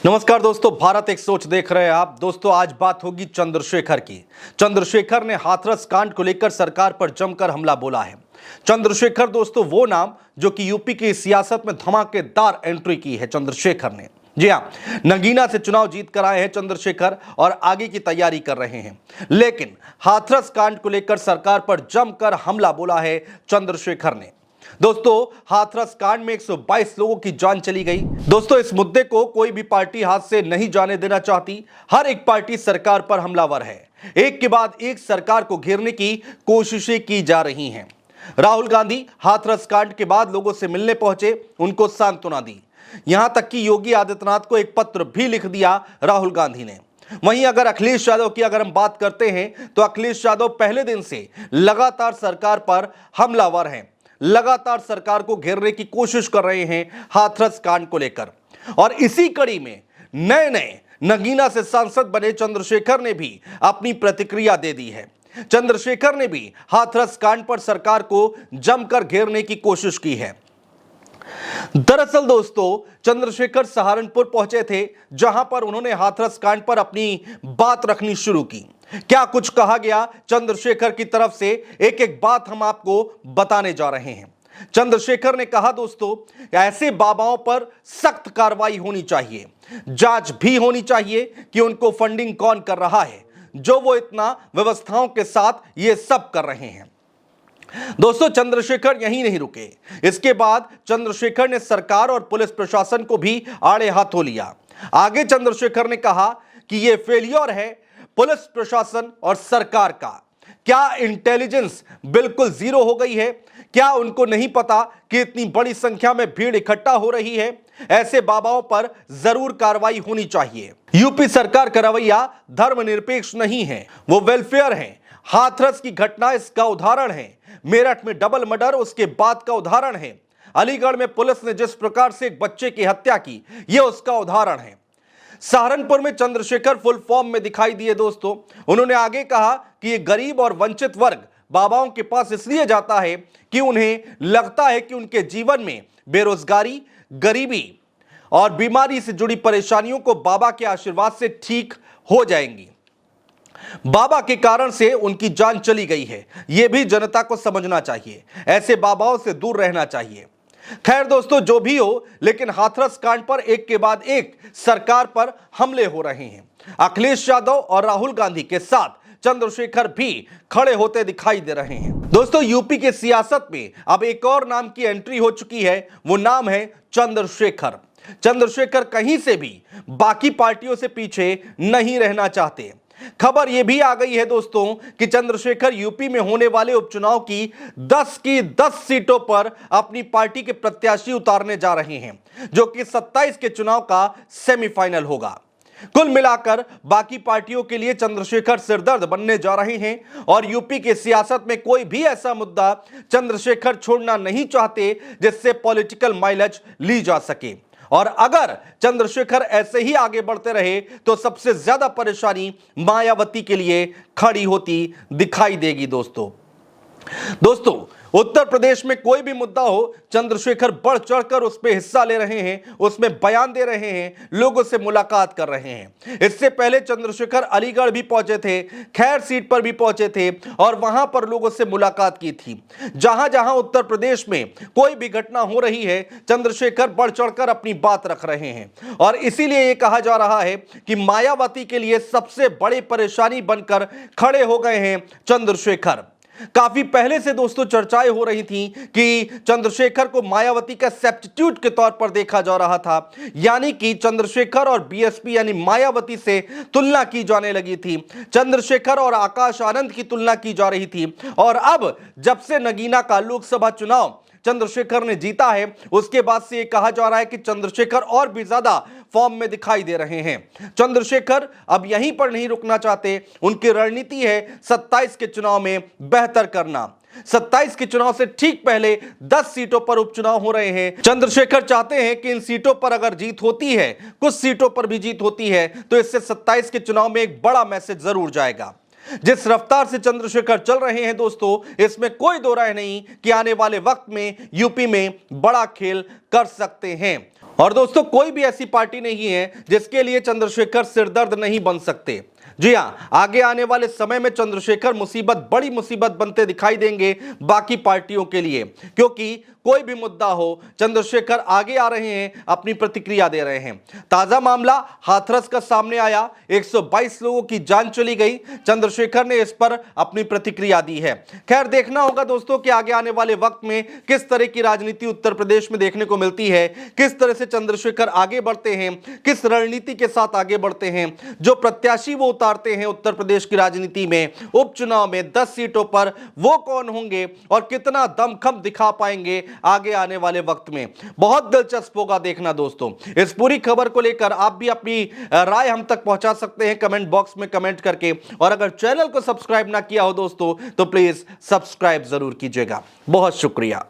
नमस्कार दोस्तों, भारत एक सोच देख रहे हैं आप। दोस्तों आज बात होगी चंद्रशेखर की। चंद्रशेखर ने हाथरस कांड को लेकर सरकार पर जमकर हमला बोला है। चंद्रशेखर दोस्तों वो नाम जो कि यूपी की सियासत में धमाकेदार एंट्री की है चंद्रशेखर ने। जी हां, नगीना से चुनाव जीत कर आए हैं चंद्रशेखर और आगे की तैयारी कर रहे हैं। लेकिन हाथरस कांड को लेकर सरकार पर जमकर हमला बोला है चंद्रशेखर ने। दोस्तों हाथरस कांड में 122 लोगों की जान चली गई। दोस्तों इस मुद्दे को कोई भी पार्टी हाथ से नहीं जाने देना चाहती। हर एक पार्टी सरकार पर हमलावर है। एक के बाद एक सरकार को घेरने की कोशिशें की जा रही हैं। राहुल गांधी हाथरस कांड के बाद लोगों से मिलने पहुंचे, उनको सांत्वना दी। यहां तक कि योगी आदित्यनाथ को एक पत्र भी लिख दिया राहुल गांधी ने। वहीं अगर अखिलेश यादव की हम बात करते हैं तो अखिलेश यादव पहले दिन से लगातार सरकार पर हमलावर हैं, लगातार सरकार को घेरने की कोशिश कर रहे हैं हाथरस कांड को लेकर। और इसी कड़ी में नए नए नगीना से सांसद बने चंद्रशेखर ने भी अपनी प्रतिक्रिया दे दी है। चंद्रशेखर ने भी हाथरस कांड पर सरकार को जमकर घेरने की कोशिश की है। दरअसल दोस्तों चंद्रशेखर सहारनपुर पहुंचे थे, जहां पर उन्होंने हाथरस कांड पर अपनी बात रखनी शुरू की। क्या कुछ कहा गया चंद्रशेखर की तरफ से, एक एक बात हम आपको बताने जा रहे हैं। चंद्रशेखर ने कहा दोस्तों ऐसे बाबाओं पर सख्त कार्रवाई होनी चाहिए, जांच भी होनी चाहिए कि उनको फंडिंग कौन कर रहा है, जो वो इतना व्यवस्थाओं के साथ ये सब कर रहे हैं। दोस्तों चंद्रशेखर यहीं नहीं रुके। इसके बाद चंद्रशेखर ने सरकार और पुलिस प्रशासन को भी आड़े हाथों लिया। आगे चंद्रशेखर ने कहा कि यह फेलियर है पुलिस प्रशासन और सरकार का। क्या इंटेलिजेंस बिल्कुल जीरो हो गई है? क्या उनको नहीं पता कि इतनी बड़ी संख्या में भीड़ इकट्ठा हो रही है? ऐसे बाबाओं पर जरूर कार्रवाई होनी चाहिए। यूपी सरकार का रवैया धर्मनिरपेक्ष नहीं है, वो वेलफेयर है। हाथरस की घटना इसका उदाहरण है। मेरठ में डबल मर्डर उसके बाद का उदाहरण है। अलीगढ़ में पुलिस ने जिस प्रकार से एक बच्चे की हत्या की, यह उसका उदाहरण है। सहारनपुर में चंद्रशेखर फुल फॉर्म में दिखाई दिए दोस्तों। उन्होंने आगे कहा कि यह गरीब और वंचित वर्ग बाबाओं के पास इसलिए जाता है कि उन्हें लगता है कि उनके जीवन में बेरोजगारी, गरीबी और बीमारी से जुड़ी परेशानियों को बाबा के आशीर्वाद से ठीक हो जाएंगी। बाबा के कारण से उनकी जान चली गई है, यह भी जनता को समझना चाहिए। ऐसे बाबाओं से दूर रहना चाहिए। खैर दोस्तों जो भी हो, लेकिन हाथरस कांड पर एक के बाद एक सरकार पर हमले हो रहे हैं। अखिलेश यादव और राहुल गांधी के साथ चंद्रशेखर भी खड़े होते दिखाई दे रहे हैं। दोस्तों यूपी के सियासत में अब एक और नाम की एंट्री हो चुकी है, वो नाम है चंद्रशेखर। चंद्रशेखर कहीं से भी बाकी पार्टियों से पीछे नहीं रहना चाहते। खबर यह भी आ गई है दोस्तों कि चंद्रशेखर यूपी में होने वाले उपचुनाव की 10 की 10 सीटों पर अपनी पार्टी के प्रत्याशी उतारने जा रहे हैं, जो कि 27 के चुनाव का सेमीफाइनल होगा। कुल मिलाकर बाकी पार्टियों के लिए चंद्रशेखर सिरदर्द बनने जा रहे हैं और यूपी की सियासत में कोई भी ऐसा मुद्दा चंद्रशेखर छोड़ना नहीं चाहते जिससे पॉलिटिकल माइलेज ली जा सके। और अगर चंद्रशेखर ऐसे ही आगे बढ़ते रहे तो सबसे ज्यादा परेशानी मायावती के लिए खड़ी होती दिखाई देगी। दोस्तों उत्तर प्रदेश में कोई भी मुद्दा हो, चंद्रशेखर बढ़ चढ़कर उस पर हिस्सा ले रहे हैं, उसमें बयान दे रहे हैं, लोगों से मुलाकात कर रहे हैं। इससे पहले चंद्रशेखर अलीगढ़ भी पहुंचे थे, खैर सीट पर भी पहुंचे थे और वहां पर लोगों से मुलाकात की थी। जहां जहां उत्तर प्रदेश में कोई भी घटना हो रही है, चंद्रशेखर बढ़ चढ़कर अपनी बात रख रहे हैं। और इसीलिए यह कहा जा रहा है कि मायावती के लिए सबसे बड़ी परेशानी बनकर खड़े हो गए हैं चंद्रशेखर। काफी पहले से दोस्तों चर्चाएं हो रही थी कि चंद्रशेखर को मायावती का सब्स्टिट्यूट के तौर पर देखा जा रहा था, यानी कि चंद्रशेखर और बीएसपी यानी मायावती से तुलना की जाने लगी थी। चंद्रशेखर और आकाश आनंद की तुलना की जा रही थी। और अब जब से नगीना का लोकसभा चुनाव चंद्रशेखर ने जीता है, उसके बाद से यह कहा जा रहा है कि चंद्रशेखर और भी ज्यादा फॉर्म में दिखाई दे रहे हैं। चंद्रशेखर अब यहीं पर नहीं रुकना चाहते। उनकी रणनीति है 27 के चुनाव में बेहतर करना। 27 के चुनाव से ठीक पहले 10 सीटों पर उपचुनाव हो रहे हैं। चंद्रशेखर चाहते हैं कि इन सीटों पर अगर जीत होती है, कुछ सीटों पर भी जीत होती है, तो इससे 27 के चुनाव में एक बड़ा मैसेज जरूर जाएगा। जिस रफ्तार से चंद्रशेखर चल रहे हैं दोस्तों, इसमें कोई दो राय नहीं कि आने वाले वक्त में यूपी में बड़ा खेल कर सकते हैं। और दोस्तों कोई भी ऐसी पार्टी नहीं है जिसके लिए चंद्रशेखर सिरदर्द नहीं बन सकते। जी हां, आगे आने वाले समय में चंद्रशेखर मुसीबत, बड़ी मुसीबत बनते दिखाई देंगे बाकी पार्टियों के लिए, क्योंकि कोई भी मुद्दा हो चंद्रशेखर आगे आ रहे हैं, अपनी प्रतिक्रिया दे रहे हैं। ताजा मामला हाथरस का सामने आया, 122 लोगों की जान चली गई। चंद्रशेखर ने इस पर अपनी प्रतिक्रिया दी है। खैर देखना होगा दोस्तों कि आगे आने वाले वक्त में किस तरह की राजनीति उत्तर प्रदेश में देखने को मिलती है, किस तरह से चंद्रशेखर आगे बढ़ते हैं, किस रणनीति के साथ आगे बढ़ते हैं, जो प्रत्याशी वो उतारते हैं उत्तर प्रदेश की राजनीति में उपचुनाव में 10 सीटों पर, वो कौन होंगे और कितना दमखम दिखा पाएंगे आगे आने वाले वक्त में। बहुत दिलचस्प होगा देखना दोस्तों। इस पूरी खबर को लेकर आप भी अपनी राय हम तक पहुंचा सकते हैं कमेंट बॉक्स में कमेंट करके, और अगर चैनल को सब्सक्राइब ना किया हो दोस्तों तो प्लीज सब्सक्राइब जरूर कीजिएगा। बहुत शुक्रिया।